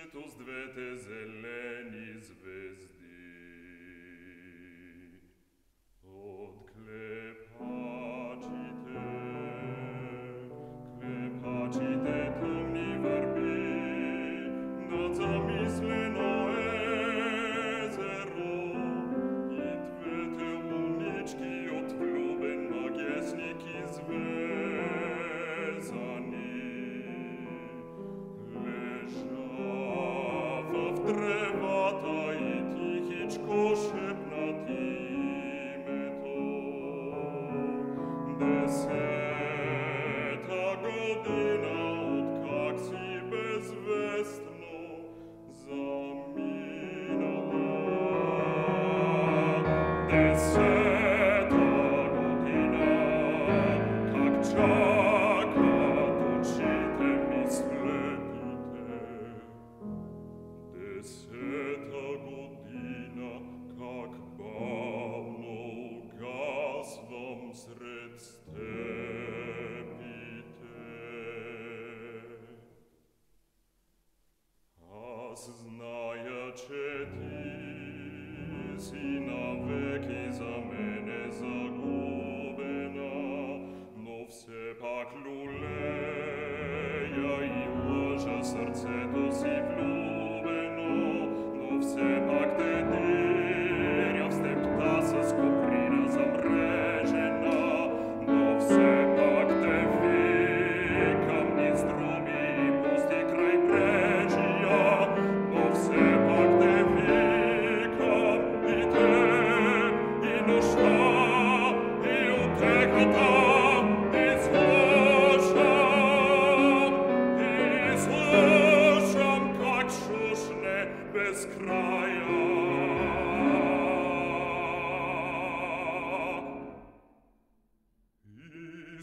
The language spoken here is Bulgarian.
свету с двете зелени звезди. От клепачите тъмни върби над замислено езеро и двете лунички от влюбен магесник извезани лежа в древата и тихичко шепнат името. Десета година, откак си безвестно заминала. Десета година, как чакат очите ми слепите. Десета година, как бавно угасвам сред степите. Аз зная, че ти си навеки за мене загубена, но все пак люлея и лъжа сърцето си влюбено, но все пак те диря в степта с коприна замрежена, но все пак те викам низ друби и пусти край брежия, но все пак те викам и теб, и нощта, и утехата, и слушам как шушне без края. И